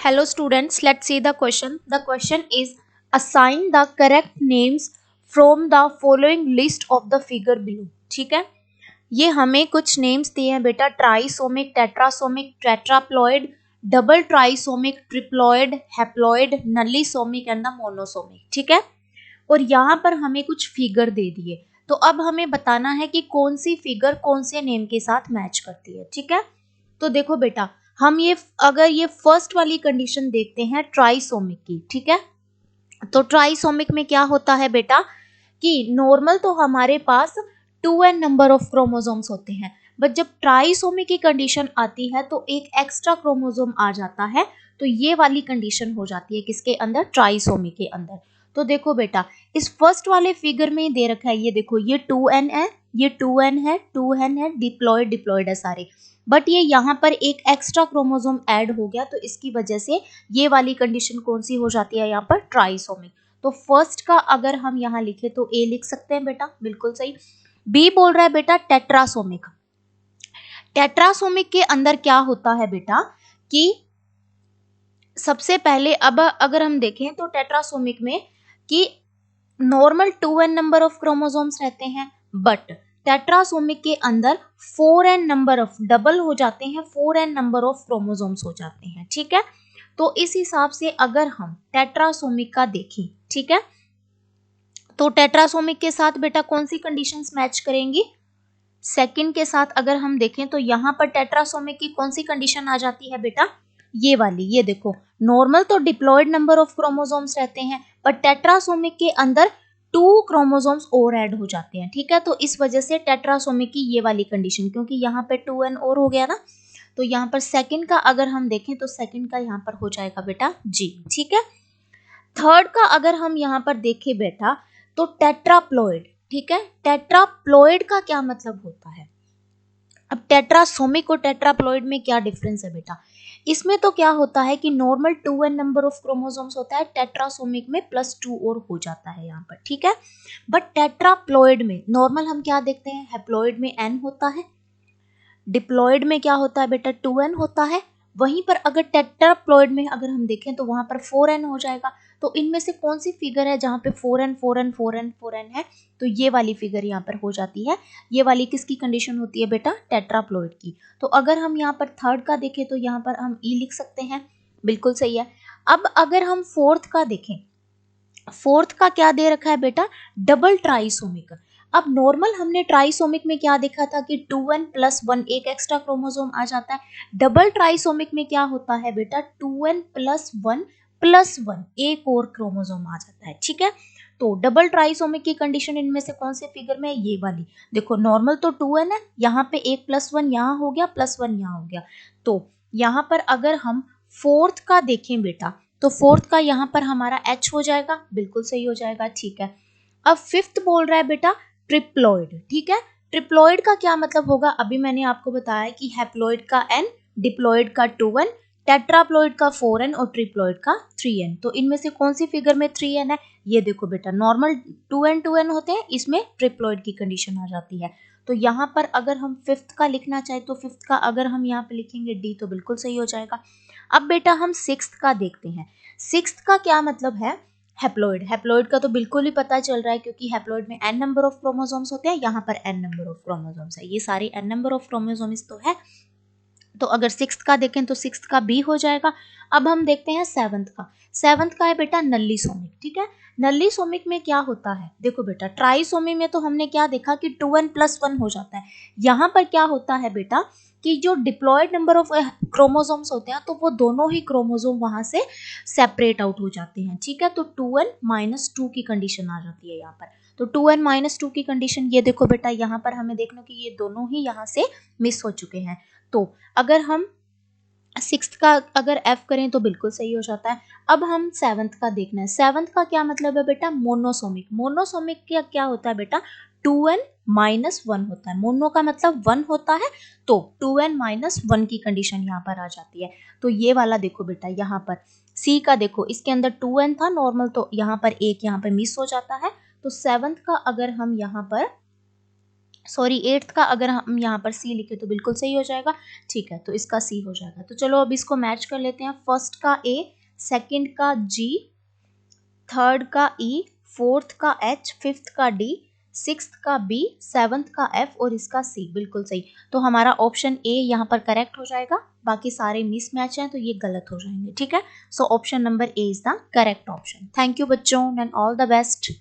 Hello students, let's see the question. The question is assign the correct names from the following list of the figure below. ठीक है, ये हमें कुछ names दिए हैं बेटा, trisomic, tetrasomic, tetraploid, double trisomic, triploid, haploid, nullisomic and the monosomic. ठीक है, और यहाँ पर हमें कुछ फिगर दे दिए, तो अब हमें बताना है कि कौन सी फिगर कौन से नेम के साथ मैच करती है. ठीक है, तो देखो बेटा, हम अगर ये फर्स्ट वाली कंडीशन देखते हैं ट्राइसोमिक की. ठीक है, तो ट्राइसोमिक में क्या होता है बेटा कि नॉर्मल तो हमारे पास 2n नंबर ऑफ क्रोमोसोम्स होते हैं, बट जब ट्राइसोमिक की कंडीशन आती है तो एक एक्स्ट्रा क्रोमोसोम आ जाता है, तो ये वाली कंडीशन हो जाती है किसके अंदर, ट्राइसोमिक के अंदर. तो देखो बेटा, इस फर्स्ट वाले फिगर में दे रखा है, ये देखो, ये 2n है, ये 2n है, 2n है, डिप्लॉयड डिप्लॉयड है सारे, बट ये यहाँ पर एक एक्स्ट्रा क्रोमोसोम ऐड हो गया, तो इसकी वजह से ये वाली कंडीशन कौन सी हो जाती है यहाँ पर, ट्राइसोमिक. तो फर्स्ट का अगर हम यहाँ लिखे तो ए लिख सकते हैं बेटा, बिल्कुल सही. बी बोल रहा है बेटा टेट्रासोमिक. टेट्रासोमिक के अंदर क्या होता है बेटा कि सबसे पहले अब अगर हम देखें तो टेट्रासोमिक में कि normal 2n number of chromosomes रहते हैं, बट टेट्रासोमिक के अंदर 4n नंबर ऑफ, डबल हो जाते हैं, 4n नंबर ऑफ क्रोमोसोम्स हो जाते हैं. ठीक है, तो इस हिसाब से अगर हम टेट्रासोमिक का देखें, ठीक है, तो टेट्रासोमिक के साथ बेटा कौन सी कंडीशंस मैच करेंगी, सेकंड के साथ अगर हम देखें तो यहाँ पर टेट्रासोमिक की कौन सी कंडीशन आ जाती है बेटा, ये वाली, ये देखो, नॉर्मल तो डिप्लॉयड नंबर ऑफ क्रोमोसोम्स रहते हैं, पर टेट्रासोमिक के अंदर 2 क्रोमोसोम्स और ऐड हो जाते हैं. ठीक है, तो इस वजह से टेट्रासोमिक की ये वाली कंडीशन, क्योंकि यहाँ पे 2n और हो गया ना, तो यहाँ पर सेकंड का अगर हम देखें तो सेकंड का यहाँ पर हो जाएगा बेटा जी. ठीक है, थर्ड का अगर हम यहाँ पर देखें बेटा तो टेट्राप्लॉइड. ठीक है, टेट्राप्लॉइड का क्या मतलब होता है, अब टेट्रासोमिक और टेट्राप्लॉइड में क्या डिफरेंस है बेटा, इसमें तो क्या होता है कि normal 2n number of chromosomes होता है, टेट्रासोमिक में +2 और हो जाता है यहाँ पर. ठीक है, बट टेट्राप्लॉइड में नॉर्मल हम क्या देखते हैं, हैप्लॉइड में n होता है, डिप्लॉइड में क्या होता है बेटा 2n होता है, वहीं पर अगर टेट्राप्लॉइड में अगर हम देखें तो वहां पर 4n हो जाएगा. तो इनमें से कौन सी फिगर है जहां पे 4n 4n 4n 4n है, तो ये वाली फिगर यहाँ पर हो जाती है. ये वाली किसकी कंडीशन होती है बेटा, टेट्राप्लॉइड की. तो अगर हम यहाँ पर थर्ड का देखें तो यहाँ पर हम ई लिख सकते हैं, बिल्कुल सही है. अब अगर हम फोर्थ का देखें, फोर्थ का क्या दे रखा है बेटा, डबल ट्राइसोमिक. अब नॉर्मल हमने ट्राइसोमिक में क्या देखा था कि 2n + 1 एक एक्स्ट्रा क्रोमोसोम आ जाता है, डबल ट्राइसोमिक में क्या होता है बेटा, 2n + 1 + 1 एक और क्रोमोसोम आ जाता है. ठीक है, तो डबल ट्राइसोमिक की कंडीशन इनमें से कौन से फिगर में है, ये वाली देखो, नॉर्मल तो 2n है, यहाँ पे 1 + 1 यहाँ हो गया, +1 यहाँ हो गया. तो यहाँ पर अगर हम फोर्थ का देखें बेटा, तो फोर्थ का यहाँ पर हमारा H हो जाएगा, बिल्कुल सही हो जाएगा. ठीक है, अब फिफ्थ बोल रहा है बेटा ट्रिप्लॉइड. ठीक है, ट्रिप्लॉइड का क्या मतलब होगा, अभी मैंने आपको बताया कि हैप्लॉइड का n, डिप्लॉइड का 2n, टेट्राप्लॉइड का 4n और ट्रिप्लॉइड का 3n. तो इनमें से कौन सी फिगर में 3n है, ये देखो बेटा, नॉर्मल 2n 2n होते हैं, इसमें ट्रिप्लॉइड की कंडीशन आ जाती है. तो यहाँ पर अगर हम फिफ्थ का लिखना चाहे तो फिफ्थ का अगर हम यहाँ पे लिखेंगे डी, तो बिल्कुल सही हो जाएगा. अब बेटा हम सिक्स्थ का देखते हैं. सिक्स्थ का क्या मतलब है, हैप्लॉइड. हैप्लॉइड का तो बिल्कुल ही पता चल रहा है, क्योंकि हैप्लॉइड में n नंबर ऑफ क्रोमोसोम्स होते हैं, यहाँ पर n नंबर ऑफ क्रोमोसोम्स है, ये सारे n नंबर ऑफ क्रोमोसोम्स तो है. तो अगर सिक्स्थ का देखें तो सिक्स्थ का बी हो जाएगा. अब हम देखते हैं सेवंथ का. सेवंथ का है बेटा नलीसोमिक. ठीक है, नलीसोमिक में क्या होता है, देखो बेटा, ट्राइसोमिक में तो हमने क्या देखा कि 2n + 1 हो जाता है, यहाँ पर क्या होता है बेटा कि जो डिप्लॉयड नंबर ऑफ क्रोमोसोम्स होते हैं, तो वो दोनों ही क्रोमोसोम वहां से सेपरेट आउट हो जाते हैं. ठीक है, तो 2n - 2 की कंडीशन आ जाती है यहाँ पर. तो 2n - 2 की कंडीशन, ये देखो बेटा, यहाँ पर हमें देखना कि ये दोनों ही यहाँ से मिस हो चुके हैं. तो अगर हम सिक्स्थ का अगर एफ करें तो बिल्कुल सही हो जाता है. अब हम सेवंथ का देखना है. सेवंथ का क्या मतलब है बेटा, मोनोसोमिक. मोनोसोमिक का क्या होता है बेटा, 2n - 1 होता है. मोनो का मतलब 1 होता है, तो 2n - 1 की कंडीशन यहाँ पर आ जाती है. तो ये वाला देखो बेटा, यहाँ पर सी का देखो, इसके अंदर 2n था नॉर्मल, तो यहाँ पर एक यहाँ पर मिस हो जाता है. तो सेवंथ का अगर हम यहाँ पर सॉरी 8th का अगर हम यहाँ पर सी लिखे तो बिल्कुल सही हो जाएगा, ठीक है, तो इसका सी हो जाएगा। तो चलो अब इसको मैच कर लेते हैं। फर्स्ट का ए, सेकंड का जी, थर्ड का ई, फोर्थ का एच, फिफ्थ का डी, सिक्स्थ का बी, सेवंथ का एफ और इसका सी, बिल्कुल सही। तो हमारा ऑप्शन ए यहाँ पर करेक्ट हो जाएगा, बाकी सारे मिसमैच हैं तो ये गलत हो जाएंगे, ठीक है। So option number A is the correct option. Thank you बच्चों एंड ऑल द बेस्ट।